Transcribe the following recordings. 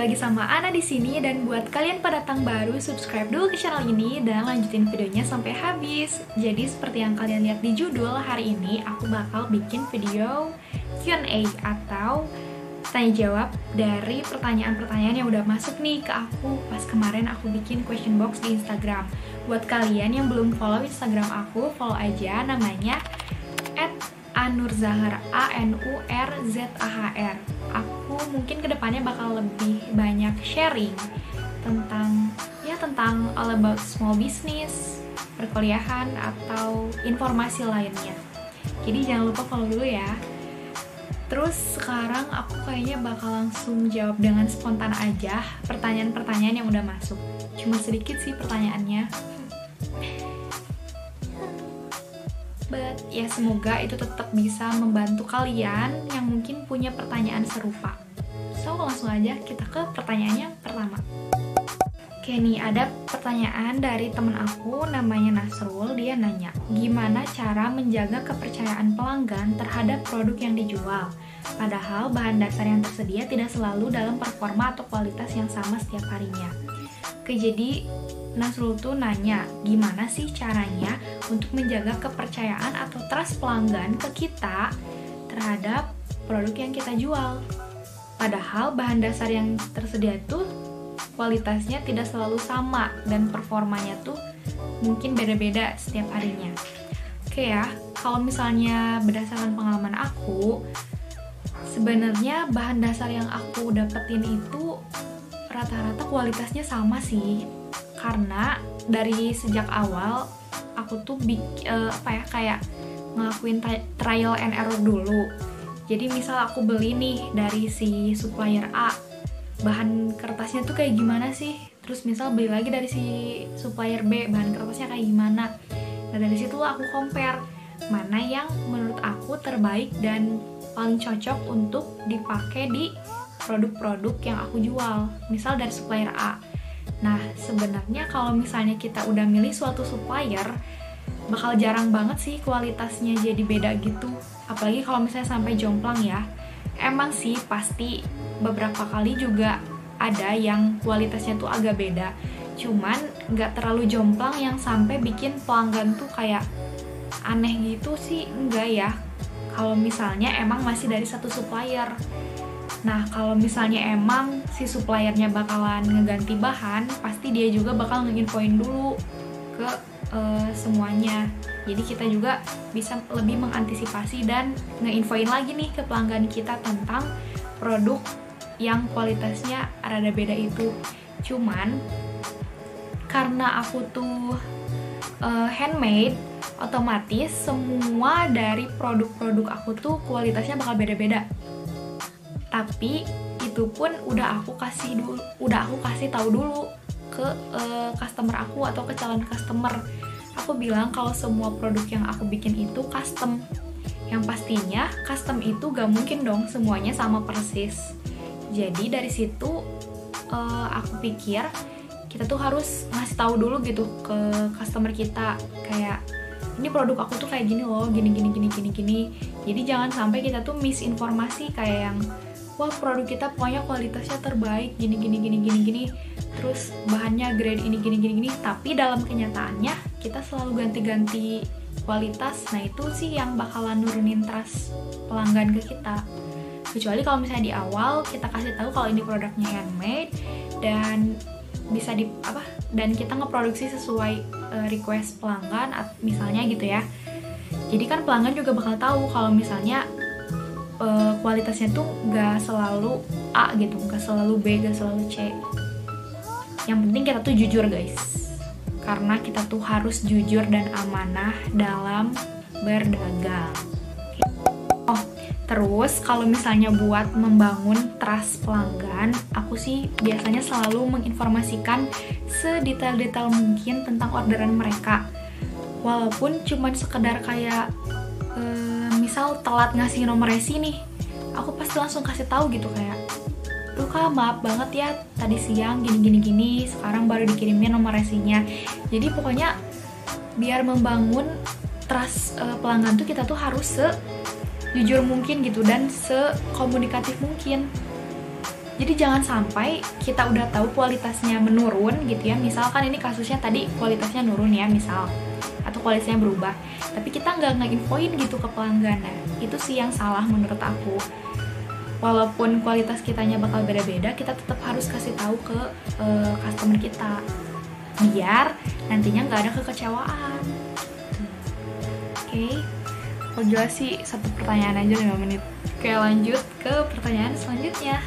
lagi sama Ana di sini, dan buat kalian pendatang baru, subscribe dulu ke channel ini dan lanjutin videonya sampai habis. Jadi seperti yang kalian lihat di judul, hari ini aku bakal bikin video Q&A atau tanya jawab dari pertanyaan-pertanyaan yang udah masuk nih ke aku pas kemarin aku bikin question box di Instagram. Buat kalian yang belum follow Instagram aku, follow aja, namanya @anurzahar, ANURZAHR. Aku mungkin kedepannya bakal lebih banyak sharing tentang all about small business, perkuliahan, atau informasi lainnya. Jadi jangan lupa follow dulu ya. Terus sekarang aku kayaknya bakal langsung jawab dengan spontan aja pertanyaan-pertanyaan yang udah masuk. Cuma sedikit sih pertanyaannya. But ya semoga itu tetap bisa membantu kalian yang mungkin punya pertanyaan serupa. So langsung aja kita ke pertanyaannya pertama. Oke nih, ada pertanyaan dari temen aku namanya Nasrul. Dia nanya, gimana cara menjaga kepercayaan pelanggan terhadap produk yang dijual? Padahal bahan dasar yang tersedia tidak selalu dalam performa atau kualitas yang sama setiap harinya. Oke, jadi Nasrul tuh nanya, gimana sih caranya untuk menjaga kepercayaan atau trust pelanggan ke kita terhadap produk yang kita jual? Padahal bahan dasar yang tersedia tuh kualitasnya tidak selalu sama dan performanya tuh mungkin beda-beda setiap harinya. Oke ya, kalau misalnya berdasarkan pengalaman aku, sebenarnya bahan dasar yang aku dapetin itu rata-rata kualitasnya sama sih. Karena dari sejak awal aku tuh kayak ngelakuin trial and error dulu. Jadi misal aku beli nih dari si supplier A, bahan kertasnya tuh kayak gimana sih? Terus misal beli lagi dari si supplier B, bahan kertasnya kayak gimana? Nah dari situ aku compare mana yang menurut aku terbaik dan paling cocok untuk dipakai di produk-produk yang aku jual. Misal dari supplier A. Nah, sebenarnya kalau misalnya kita udah milih suatu supplier, bakal jarang banget sih kualitasnya jadi beda gitu. Apalagi kalau misalnya sampai jomplang ya. Emang sih pasti beberapa kali juga ada yang kualitasnya tuh agak beda. Cuman nggak terlalu jomplang yang sampai bikin pelanggan tuh kayak aneh gitu sih, enggak ya. Kalau misalnya emang masih dari satu supplier. Nah, kalau misalnya emang si suppliernya bakalan ngeganti bahan, pasti dia juga bakal nge-infoin dulu ke semuanya. Jadi kita juga bisa lebih mengantisipasi dan nge-infoin lagi nih ke pelanggan kita tentang produk yang kualitasnya rada beda itu. Cuman karena aku tuh handmade, otomatis semua dari produk-produk aku tuh kualitasnya bakal beda-beda. Tapi itu pun udah aku kasih tahu dulu ke customer aku atau ke calon customer. Aku bilang kalau semua produk yang aku bikin itu custom. Yang pastinya custom itu gak mungkin dong semuanya sama persis. Jadi dari situ aku pikir kita tuh harus ngasih tahu dulu gitu ke customer kita, kayak ini produk aku tuh kayak gini loh, gini. Jadi jangan sampai kita tuh misinformasi kayak yang wah produk kita pokoknya kualitasnya terbaik gini, terus bahannya grade ini gini, tapi dalam kenyataannya kita selalu ganti-ganti kualitas. Nah itu sih yang bakalan nurunin trust pelanggan ke kita. Kecuali kalau misalnya di awal kita kasih tahu kalau ini produknya handmade dan bisa dan kita ngeproduksi sesuai request pelanggan misalnya gitu ya. Jadi kan pelanggan juga bakal tahu kalau misalnya kualitasnya tuh gak selalu A gitu, gak selalu B, gak selalu C. Yang penting kita tuh jujur guys, karena kita tuh harus jujur dan amanah dalam berdagang. Oh, terus kalau misalnya buat membangun trust pelanggan, aku sih biasanya selalu menginformasikan sedetail-detail mungkin tentang orderan mereka. Walaupun cuman sekedar kayak misal telat ngasih nomor resi nih, aku pasti langsung kasih tahu gitu kayak, tuh kak maaf banget ya tadi siang gini, sekarang baru dikirimin nomor resinya. Jadi pokoknya biar membangun trust pelanggan tuh kita tuh harus sejujur mungkin gitu dan sekomunikatif mungkin. Jadi jangan sampai kita udah tahu kualitasnya menurun gitu ya. Misalkan ini kasusnya tadi kualitasnya nurun ya misal, atau kualitasnya berubah, tapi kita nggak nge-infoin gitu ke pelanggan. Nah, itu sih yang salah menurut aku. Walaupun kualitas kitanya bakal beda-beda, kita tetap harus kasih tahu ke customer kita, biar nantinya nggak ada kekecewaan. Oke. Kalau jelas sih satu pertanyaan aja 5 menit. Oke, lanjut ke pertanyaan selanjutnya.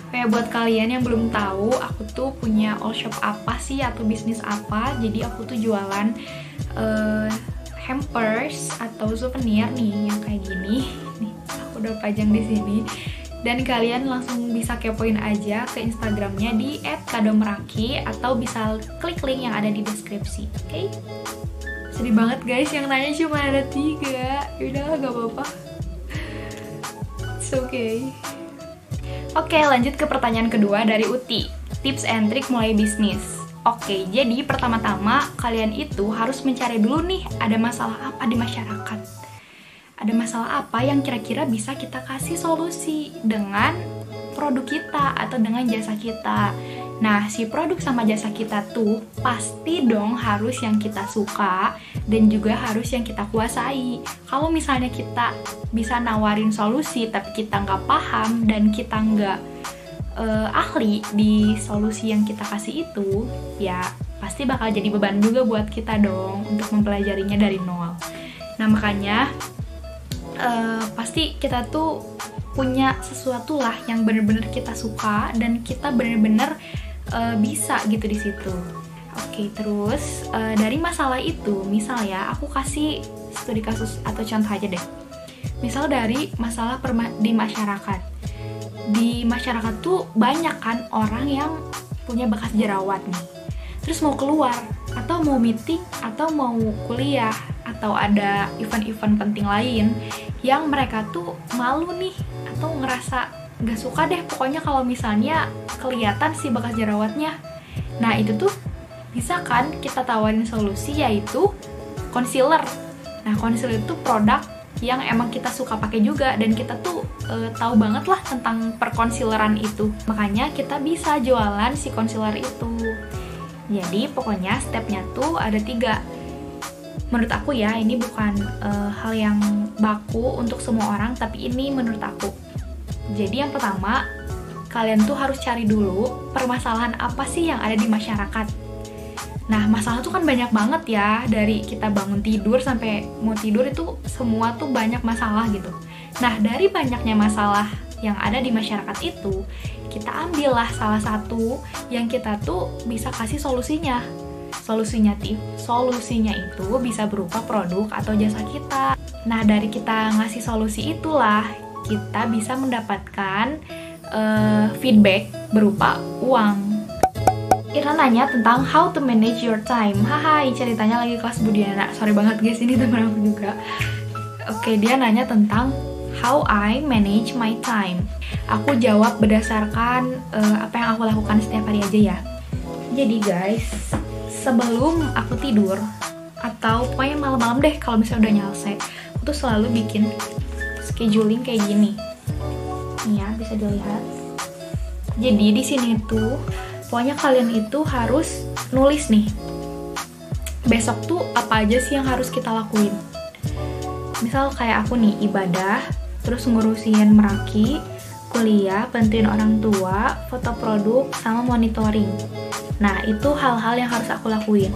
Kayak buat kalian yang belum tahu, aku tuh punya all shop apa sih atau bisnis apa. Jadi aku tuh jualan hampers atau souvenir nih yang kayak gini. Nih, aku udah pajang di sini. Dan kalian langsung bisa kepoin aja ke Instagramnya di @kadomeraki atau bisa klik link yang ada di deskripsi. Oke? Sedih banget guys, yang nanya cuma ada 3. Yaudah, gak apa-apa. It's okay. Oke, lanjut ke pertanyaan kedua dari Uti. Tips and trick mulai bisnis. Oke, jadi pertama-tama kalian itu harus mencari dulu nih, ada masalah apa di masyarakat. Ada masalah apa yang kira-kira bisa kita kasih solusi dengan produk kita atau dengan jasa kita. Nah, si produk sama jasa kita tuh pasti dong harus yang kita suka dan juga harus yang kita kuasai. Kalau misalnya kita bisa nawarin solusi tapi kita nggak paham dan kita nggak ahli di solusi yang kita kasih itu, ya pasti bakal jadi beban juga buat kita dong untuk mempelajarinya dari nol. Nah, makanya pasti kita tuh punya sesuatu lah yang bener-bener kita suka dan kita bener-bener bisa gitu di situ. Oke, terus dari masalah itu, misal ya aku kasih studi kasus atau contoh aja deh. Misal dari masalah di masyarakat. Di masyarakat tuh banyak kan orang yang punya bekas jerawat nih. Terus mau keluar atau mau meeting atau mau kuliah atau ada event-event penting lain yang mereka tuh malu nih atau ngerasa gak suka deh pokoknya kalau misalnya kelihatan si bekas jerawatnya. Nah, itu tuh bisa kan kita tawarin solusi, yaitu concealer. Nah, concealer itu produk yang emang kita suka pakai juga dan kita tuh tahu banget lah tentang perconcealeran itu. Makanya kita bisa jualan si concealer itu. Jadi pokoknya stepnya tuh ada 3. Menurut aku ya, ini bukan hal yang baku untuk semua orang, tapi ini menurut aku. Jadi yang pertama, kalian tuh harus cari dulu permasalahan apa sih yang ada di masyarakat. Nah, masalah tuh kan banyak banget ya, dari kita bangun tidur sampai mau tidur itu semua tuh banyak masalah gitu. Nah, dari banyaknya masalah yang ada di masyarakat itu, kita ambillah salah satu yang kita tuh bisa kasih solusinya. Solusinya itu bisa berupa produk atau jasa kita. Nah, dari kita ngasih solusi itulah kita bisa mendapatkan feedback berupa uang. Ira nanya tentang how to manage your time. Hai, ceritanya lagi kelas Budiana. Sorry banget guys, ini teman aku juga. Oke, dia nanya tentang how I manage my time. Aku jawab berdasarkan apa yang aku lakukan setiap hari aja ya. Jadi guys, sebelum aku tidur atau pokoknya malam-malam deh kalau misalnya udah nyelesai, aku tuh selalu bikin scheduling kayak gini. Nih ya, bisa dilihat. Jadi di sini tuh pokoknya kalian itu harus nulis nih. Besok tuh apa aja sih yang harus kita lakuin. Misal kayak aku nih, ibadah, terus ngurusin Meraki, kuliah, bantuin orang tua, foto produk, sama monitoring. Nah, itu hal-hal yang harus aku lakuin.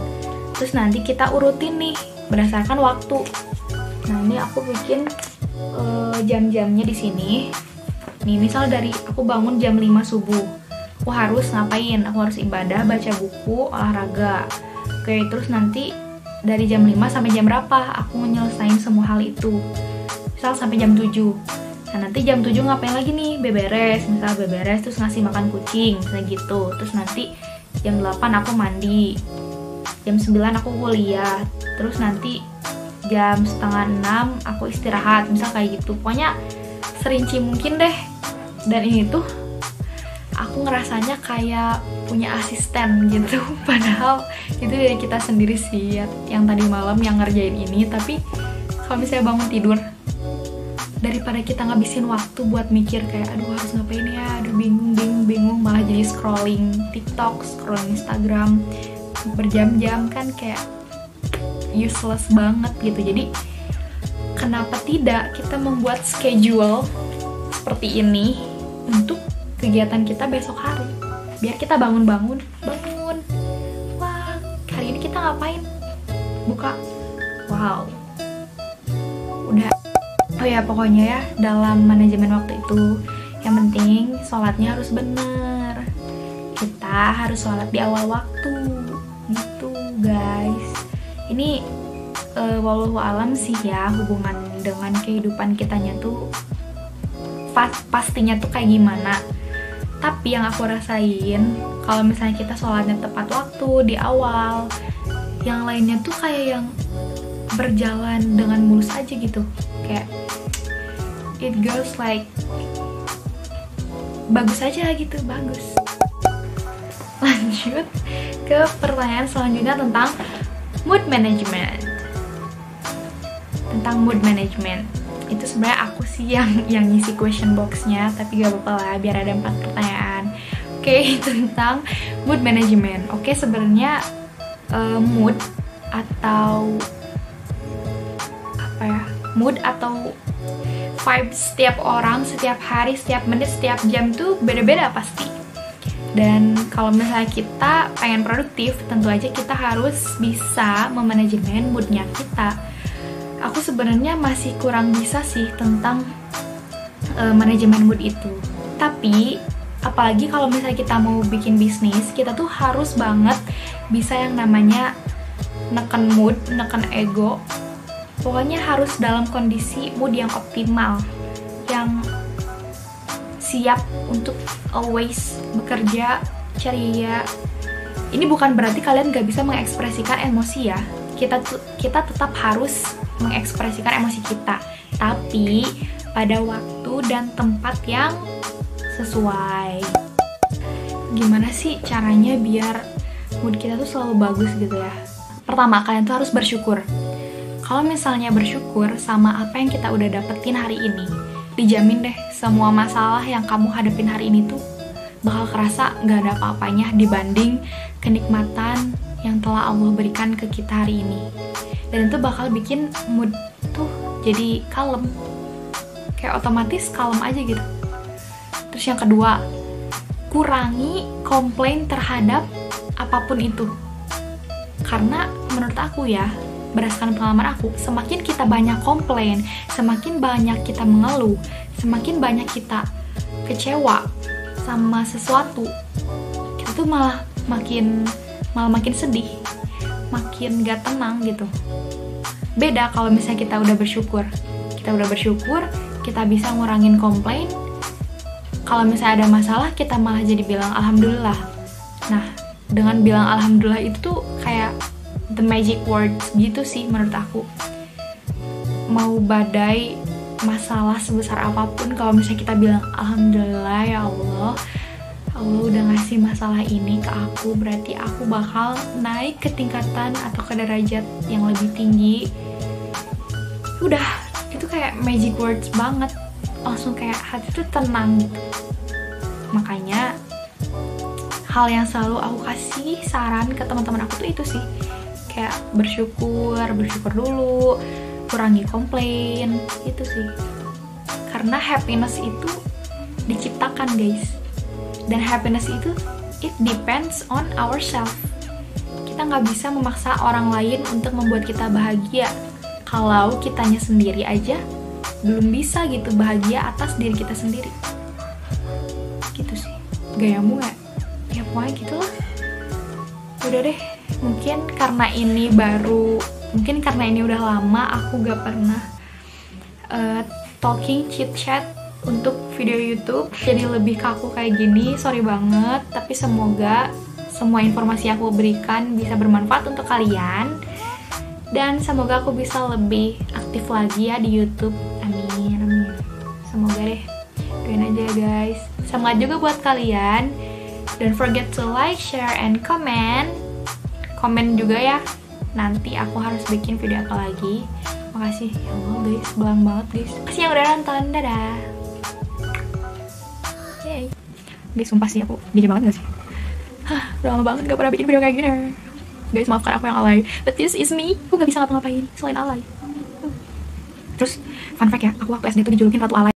Terus nanti kita urutin nih berdasarkan waktu. Nah, ini aku bikin jam-jamnya di sini. Nih, misal dari aku bangun jam 5 subuh. Aku harus ngapain? Aku harus ibadah, baca buku, olahraga. Oke, terus nanti dari jam 5 sampai jam berapa aku nyelesain semua hal itu. Misal sampai jam 7. Nah, nanti jam 7 ngapain lagi nih? Beberes, misal beberes terus ngasih makan kucing, misalnya gitu. Terus nanti jam 8 aku mandi. Jam 9 aku kuliah. Terus nanti jam setengah 6 aku istirahat, misal kayak gitu. Pokoknya serinci mungkin deh. Dan ini tuh aku ngerasanya kayak punya asisten gitu. Padahal itu dari kita sendiri sih yang tadi malam yang ngerjain ini. Tapi kalau misalnya bangun tidur, daripada kita ngabisin waktu buat mikir kayak aduh harus ngapain ya, aduh bingung, malah jadi scrolling TikTok, scrolling Instagram berjam-jam, kan kayak useless banget gitu. Jadi kenapa tidak kita membuat schedule seperti ini untuk kegiatan kita besok hari, biar kita bangun, wah hari ini kita ngapain, buka, wow, udah. Oh ya, pokoknya ya, dalam manajemen waktu itu yang penting sholatnya harus bener, kita harus sholat di awal waktu gitu guys. Ini wallahu alam sih ya, hubungan dengan kehidupan kitanya tuh pastinya tuh kayak gimana. Tapi yang aku rasain, kalau misalnya kita sholatnya tepat waktu di awal, yang lainnya tuh kayak yang berjalan dengan mulus aja gitu, kayak it goes like bagus aja gitu, bagus. Lanjut ke pertanyaan selanjutnya tentang mood management. Tentang mood management itu sebenarnya aku sih yang ngisi question boxnya, tapi gak apa-apa lah biar ada 4 pertanyaan. Oke, tentang mood management. Oke, sebenarnya mood atau apa ya, mood atau vibes setiap orang, setiap hari, setiap menit, setiap jam tuh beda-beda pasti. Dan kalau misalnya kita pengen produktif, tentu aja kita harus bisa memanajemen moodnya kita. Aku sebenarnya masih kurang bisa sih tentang manajemen mood itu. Tapi apalagi kalau misalnya kita mau bikin bisnis, kita tuh harus banget bisa yang namanya neken mood, neken ego. Pokoknya harus dalam kondisi mood yang optimal, yang siap untuk always bekerja, ceria. Ini bukan berarti kalian gak bisa mengekspresikan emosi ya. Kita tetap harus mengekspresikan emosi kita, tapi pada waktu dan tempat yang sesuai. Gimana sih caranya biar mood kita tuh selalu bagus gitu ya? Pertama, kalian tuh harus bersyukur. Kalau misalnya bersyukur sama apa yang kita udah dapetin hari ini, dijamin deh semua masalah yang kamu hadapin hari ini tuh bakal kerasa gak ada apa-apanya dibanding kenikmatan yang telah Allah berikan ke kita hari ini. Dan itu bakal bikin mood tuh jadi kalem, kayak otomatis kalem aja gitu. Terus yang kedua, kurangi komplain terhadap apapun itu. Karena menurut aku ya, berdasarkan pengalaman aku, semakin kita banyak komplain, semakin banyak kita mengeluh, semakin banyak kita kecewa sama sesuatu, kita tuh malah makin sedih, makin gak tenang gitu. Beda kalau misalnya kita udah bersyukur, kita bisa ngurangin komplain. Kalau misalnya ada masalah, kita malah jadi bilang alhamdulillah. Nah, dengan bilang alhamdulillah itu tuh kayak the magic words gitu sih menurut aku. Mau badai masalah sebesar apapun, kalau misalnya kita bilang alhamdulillah ya Allah udah ngasih masalah ini ke aku, berarti aku bakal naik ke tingkatan atau ke derajat yang lebih tinggi. Udah, itu kayak magic words banget, langsung kayak hati tuh tenang gitu. Makanya hal yang selalu aku kasih saran ke teman-teman aku tuh itu sih, kayak bersyukur dulu, kurangi komplain, itu sih. Karena happiness itu diciptakan guys, dan happiness itu it depends on ourselves. Kita nggak bisa memaksa orang lain untuk membuat kita bahagia kalau kitanya sendiri aja belum bisa gitu bahagia atas diri kita sendiri. Gitu sih gayamu ya pokoknya gitu lah. Udah deh, mungkin karena ini udah lama aku gak pernah talking chit chat untuk video YouTube, jadi lebih kaku kayak gini. Sorry banget, tapi semoga semua informasi aku berikan bisa bermanfaat untuk kalian, dan semoga aku bisa lebih aktif lagi ya di YouTube. Amin. Semoga deh. Doain aja guys. Semangat juga buat kalian. Don't forget to like, share, and comment. Komen juga ya. Nanti aku harus bikin video apa lagi. Makasih ya Allah guys, belang banget guys. Makasih yang udah nonton, dadah. Yay. Guys, sumpah sih aku gini banget gak sih? Udah lama banget gak pernah bikin video kayak gini. Guys, maafkan aku yang alay, but this is me. Aku gak bisa ngapa-ngapain selain alay. Terus fun fact ya, aku waktu SD tuh dijulukin Ratu Alay.